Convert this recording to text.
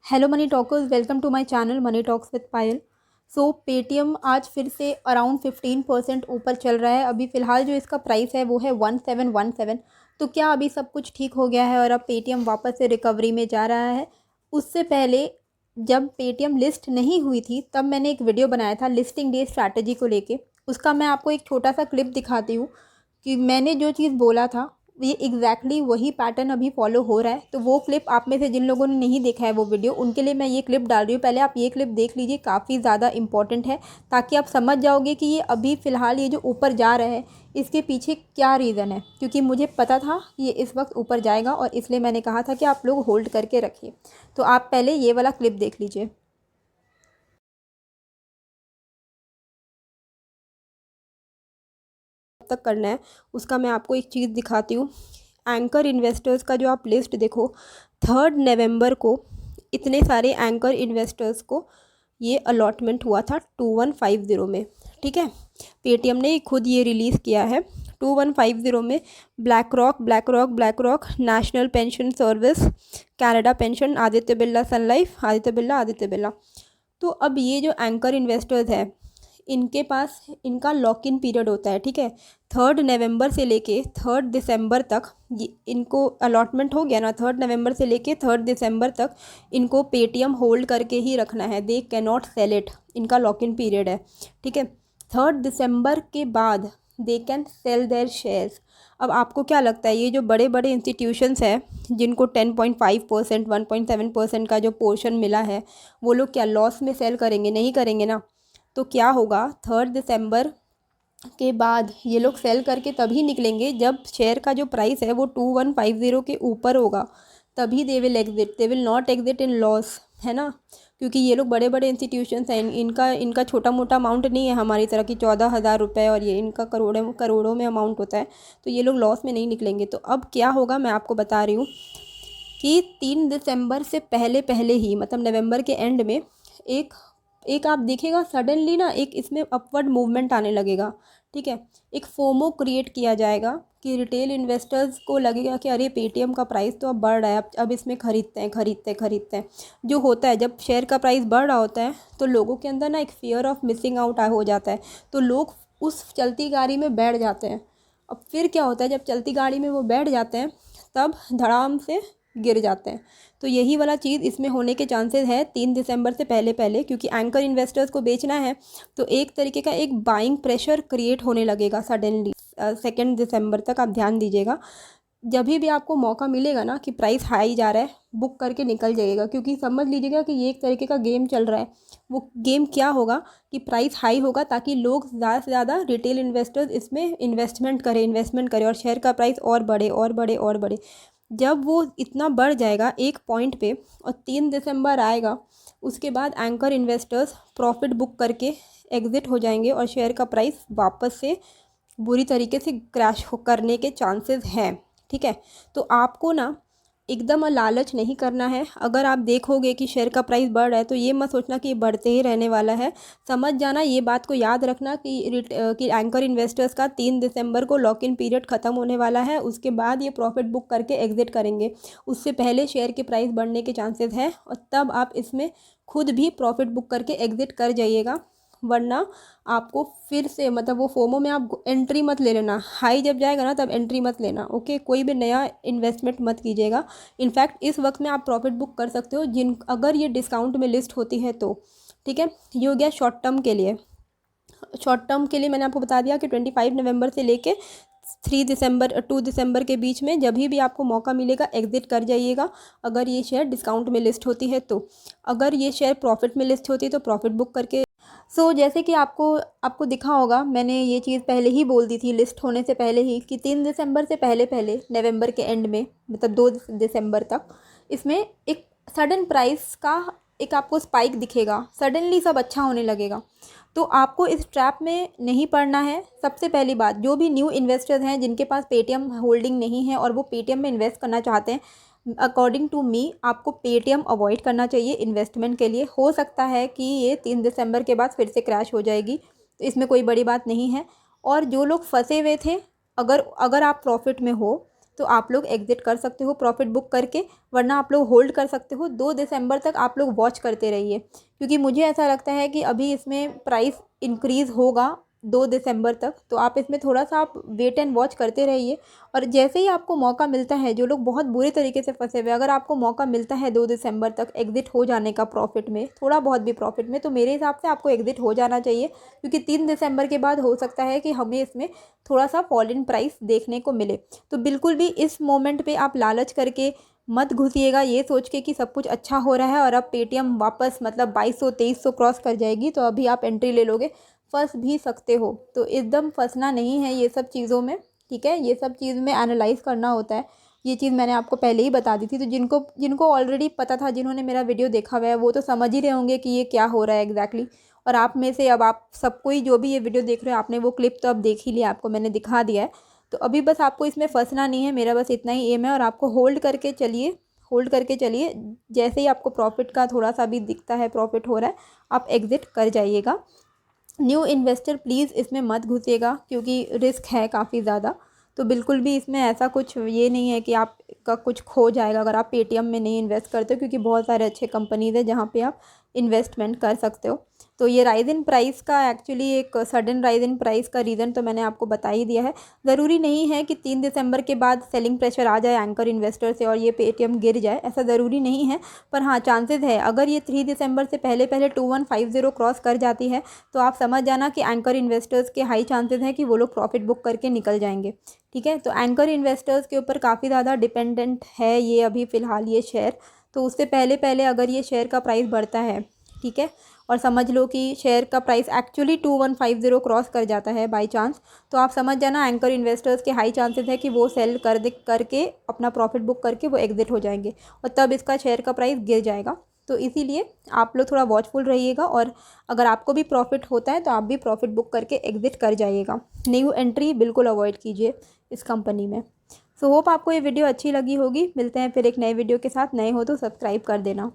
Hello money talkers, welcome to my channel money talks with Payal. So Paytm आज फिर से around 15% ऊपर चल रहा है। अभी फ़िलहाल जो इसका प्राइस है वो है 1717। तो क्या अभी सब कुछ ठीक हो गया है और अब पेटीएम वापस से रिकवरी में जा रहा है? उससे पहले जब पेटीएम लिस्ट नहीं हुई थी तब मैंने एक वीडियो बनाया था लिस्टिंग डे स्ट्रैटेजी को लेके। उसका मैं आपको एक छोटा सा क्लिप दिखाती हूँ कि मैंने जो चीज़ बोला था ये एग्जैक्टली वही पैटर्न अभी फॉलो हो रहा है। तो वो क्लिप आप में से जिन लोगों ने नहीं देखा है वो वीडियो, उनके लिए मैं ये क्लिप डाल रही हूँ। पहले आप ये क्लिप देख लीजिए, काफ़ी ज़्यादा इंपॉर्टेंट है, ताकि आप समझ जाओगे कि ये अभी फ़िलहाल ये जो ऊपर जा रहा है इसके पीछे क्या रीज़न है। क्योंकि मुझे पता था कि ये इस वक्त ऊपर जाएगा और इसलिए मैंने कहा था कि आप लोग होल्ड करके रखिए। तो आप पहले ये वाला क्लिप देख लीजिए। तक करना है उसका मैं आपको एक चीज़ दिखाती हूँ। एंकर इन्वेस्टर्स का जो आप लिस्ट देखो, 3 नवंबर को इतने सारे एंकर इन्वेस्टर्स को ये अलॉटमेंट हुआ था 2150 में। ठीक है, पेटीएम ने खुद ये रिलीज़ किया है 2150 में। BlackRock, National Pension Service, Canada Pension, Aditya Birla Sun Life, Aditya Birla. तो अब ये जो एंकर इन्वेस्टर्स हैं इनके पास इनका लॉक इन पीरियड होता है। ठीक है, 3 नवंबर से लेके 3 दिसंबर तक इनको अलॉटमेंट हो गया ना। 3 नवंबर से लेके 3 दिसंबर तक इनको पेटीएम होल्ड करके ही रखना है। They can not sell it, इनका लॉक इन पीरियड है। ठीक है, 3 दिसंबर के बाद they can sell their shares. अब आपको क्या लगता है ये जो बड़े बड़े इंस्टीट्यूशंस हैं जिनको 10.5%, 1.7% का जो पोर्शन मिला है, वो लोग क्या लॉस में सेल करेंगे? नहीं करेंगे ना। तो क्या होगा, 3 दिसंबर के बाद ये लोग सेल करके तभी निकलेंगे जब शेयर का जो प्राइस है वो 2150 के ऊपर होगा, तभी they will exit. They will not exit in loss, है ना। क्योंकि ये लोग बड़े बड़े इंस्टीट्यूशंस हैं, इनका छोटा मोटा अमाउंट नहीं है हमारी तरह की 14,000 रुपये, और ये इनका करोड़ों करोड़ों में अमाउंट होता है। तो ये लोग लॉस में नहीं निकलेंगे। तो अब क्या होगा मैं आपको बता रही हूँ कि 3 दिसंबर से पहले पहले ही, मतलब नवंबर के एंड में एक एक आप देखेगा सडनली ना एक इसमें अपवर्ड मूवमेंट आने लगेगा। ठीक है, एक फोमो क्रिएट किया जाएगा कि रिटेल इन्वेस्टर्स को लगेगा कि अरे पेटीएम का प्राइस तो अब बढ़ रहा है, अब इसमें खरीदते हैं। जो होता है जब शेयर का प्राइस बढ़ रहा होता है तो लोगों के अंदर ना एक फियर ऑफ मिसिंग आउट हो जाता है, तो लोग उस चलती गाड़ी में बैठ जाते हैं। अब फिर क्या होता है, जब चलती गाड़ी में वो बैठ जाते हैं तब धड़ाम से गिर जाते हैं। तो यही वाला चीज़ इसमें होने के चांसेस है 3 दिसंबर से पहले पहले, क्योंकि एंकर इन्वेस्टर्स को बेचना है तो एक तरीके का एक बाइंग प्रेशर क्रिएट होने लगेगा सडनली। 2 दिसंबर तक आप ध्यान दीजिएगा, जब भी आपको मौका मिलेगा ना कि प्राइस हाई जा रहा है, बुक करके निकल जाइएगा। क्योंकि समझ लीजिएगा कि ये एक तरीके का गेम चल रहा है। वो गेम क्या होगा कि प्राइस हाई होगा ताकि लोग ज़्यादा से ज़्यादा रिटेल इन्वेस्टर्स इसमें इन्वेस्टमेंट करें और शेयर का प्राइस और बढ़े। जब वो इतना बढ़ जाएगा एक पॉइंट पे और 3 दिसंबर आएगा, उसके बाद एंकर इन्वेस्टर्स प्रॉफिट बुक करके एग्ज़िट हो जाएंगे और शेयर का प्राइस वापस से बुरी तरीके से क्रैश करने के चांसेस हैं। ठीक है, तो आपको ना एकदम लालच नहीं करना है। अगर आप देखोगे कि शेयर का प्राइस बढ़ रहा है तो ये मत सोचना कि ये बढ़ते ही रहने वाला है। समझ जाना, ये बात को याद रखना कि एंकर इन्वेस्टर्स का 3 दिसंबर को लॉक इन पीरियड ख़त्म होने वाला है। उसके बाद ये प्रॉफिट बुक करके एग्जिट करेंगे। उससे पहले शेयर के प्राइस बढ़ने के चांसेस हैं और तब आप इसमें खुद भी प्रॉफिट बुक करके एग्जिट कर जाइएगा। वरना आपको फिर से, मतलब वो फोमो में आप एंट्री मत ले लेना। हाई जब जाएगा ना तब एंट्री मत लेना। ओके, कोई भी नया इन्वेस्टमेंट मत कीजिएगा। इनफैक्ट इस वक्त में आप प्रॉफिट बुक कर सकते हो अगर ये डिस्काउंट में लिस्ट होती है तो। ठीक है, ये हो गया शॉर्ट टर्म के लिए। शॉर्ट टर्म के लिए मैंने आपको बता दिया कि 25 नवंबर से लेके 2 दिसंबर के बीच में जब भी आपको मौका मिलेगा एग्जिट कर जाइएगा, अगर ये शेयर डिस्काउंट में लिस्ट होती है तो। अगर ये शेयर प्रॉफिट में लिस्ट होती है तो प्रॉफिट बुक करके। जैसे कि आपको आपको दिखा होगा, मैंने ये चीज़ पहले ही बोल दी थी लिस्ट होने से पहले ही कि 3 दिसंबर से पहले पहले नवंबर के एंड में, मतलब 2 दिसंबर तक इसमें एक सडन प्राइस का एक आपको स्पाइक दिखेगा। सडनली सब अच्छा होने लगेगा। तो आपको इस ट्रैप में नहीं पड़ना है। सबसे पहली बात, जो भी न्यू इन्वेस्टर्स हैं जिनके पास पेटीएम होल्डिंग नहीं है और वो पेटीएम में इन्वेस्ट करना चाहते हैं, अकॉर्डिंग टू मी आपको पेटीएम अवॉइड करना चाहिए इन्वेस्टमेंट के लिए। हो सकता है कि ये 3 दिसंबर के बाद फिर से क्रैश हो जाएगी, तो इसमें कोई बड़ी बात नहीं है। और जो लोग फंसे हुए थे, अगर अगर आप प्रॉफिट में हो तो आप लोग एग्जिट कर सकते हो प्रॉफिट बुक करके, वरना आप लोग होल्ड कर सकते हो। 2 दिसंबर तक आप लोग वॉच करते रहिए, क्योंकि मुझे ऐसा लगता है कि अभी इसमें प्राइस इंक्रीज़ होगा 2 दिसंबर तक। तो आप इसमें थोड़ा सा आप वेट एंड वॉच करते रहिए, और जैसे ही आपको मौका मिलता है, जो लोग बहुत बुरे तरीके से फंसे हुए, अगर आपको मौका मिलता है 2 दिसंबर तक एग्जिट हो जाने का प्रॉफिट में, थोड़ा बहुत भी प्रॉफिट में, तो मेरे हिसाब से आपको एग्जिट हो जाना चाहिए, क्योंकि 3 दिसंबर के बाद हो सकता है कि हमें इसमें थोड़ा सा फॉल इन प्राइस देखने को मिले। तो बिल्कुल भी इस मोमेंट पे आप लालच करके मत घुसिएगा ये सोच के कि सब कुछ अच्छा हो रहा है और अब पेटीएम वापस मतलब 2200-2300 क्रॉस कर जाएगी तो अभी आप एंट्री ले लोगे। फंस भी सकते हो, तो एकदम फंसना नहीं है ये सब चीज़ों में, ठीक है। ये सब चीज़ में एनालाइज करना होता है, ये चीज़ मैंने आपको पहले ही बता दी थी। तो जिनको ऑलरेडी पता था, जिन्होंने मेरा वीडियो देखा हुआ है, वो तो समझ ही रहे होंगे कि ये क्या हो रहा है एग्जैक्टली। और आप में से अब आप सब कोई जो भी ये वीडियो देख रहे हो, आपने वो क्लिप तो अब देख ही लिया, आपको मैंने दिखा दिया है। तो अभी बस आपको इसमें फंसना नहीं है, मेरा बस इतना ही एम है। और आपको होल्ड करके चलिए, होल्ड करके चलिए, जैसे ही आपको प्रॉफिट का थोड़ा सा भी दिखता है, प्रॉफिट हो रहा है, आप एग्जिट कर जाइएगा। न्यू इन्वेस्टर प्लीज़ इसमें मत घुसिएगा, क्योंकि रिस्क है काफ़ी ज़्यादा। तो बिल्कुल भी इसमें ऐसा कुछ ये नहीं है कि आपका कुछ खो जाएगा अगर आप पेटीएम में नहीं इन्वेस्ट करते हो, क्योंकि बहुत सारे अच्छे कंपनीज़ है जहाँ पे आप इन्वेस्टमेंट कर सकते हो। तो ये राइज इन प्राइस का एक्चुअली एक सडन राइज इन प्राइस का रीज़न तो मैंने आपको बता ही दिया है। ज़रूरी नहीं है कि 3 दिसंबर के बाद सेलिंग प्रेशर आ जाए एंकर इन्वेस्टर से और ये पेटीएम गिर जाए, ऐसा ज़रूरी नहीं है। पर हाँ, चांसेस है, अगर ये 3 दिसंबर से पहले पहले 2150 क्रॉस कर जाती है तो आप समझ जाना कि एंकर इन्वेस्टर्स के हाई चांसेस हैं कि वो लोग प्रॉफिट बुक करके निकल जाएंगे, ठीक है। तो एंकर इन्वेस्टर्स के ऊपर काफ़ी ज़्यादा डिपेंडेंट है ये अभी फ़िलहाल ये शेयर। तो उससे पहले पहले अगर ये शेयर का प्राइस बढ़ता है, ठीक है, और समझ लो कि शेयर का प्राइस एक्चुअली 2150 क्रॉस कर जाता है बाय चांस, तो आप समझ जाना एंकर इन्वेस्टर्स के हाई चांसेस है कि वो सेल करके अपना प्रॉफिट बुक करके वो एग्जिट हो जाएंगे, और तब इसका शेयर का प्राइस गिर जाएगा। तो इसीलिए आप लोग थोड़ा वॉचफुल रहिएगा, और अगर आपको भी प्रॉफिट होता है तो आप भी प्रॉफिट बुक करके एग्जिट कर जाइएगा। न्यू एंट्री बिल्कुल अवॉइड कीजिए इस कंपनी में। सो होप आपको ये वीडियो अच्छी लगी होगी। मिलते हैं फिर एक नए वीडियो के साथ। नए हो तो सब्सक्राइब कर देना।